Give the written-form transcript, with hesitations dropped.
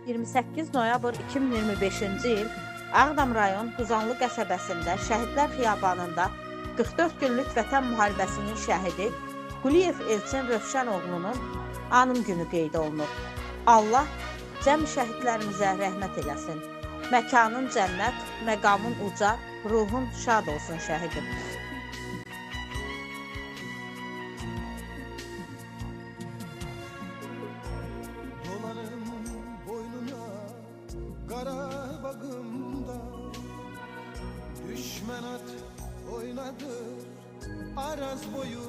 28 noyabr 2025-ci il Ağdam rayon Quzanlı qəsəbəsində Şəhidlər Xiyabanında 44 günlük Vətən müharibəsinin şəhidi Quliyev Elçin Rövşən oğlunun anım günü qeyd olunur. Allah cəm şəhidlərimizə rəhmət eləsin. Məkanın cənnət, məqamın uca, ruhun şad olsun şəhidim. Karabağımda düşmen at oynadı Araz boyu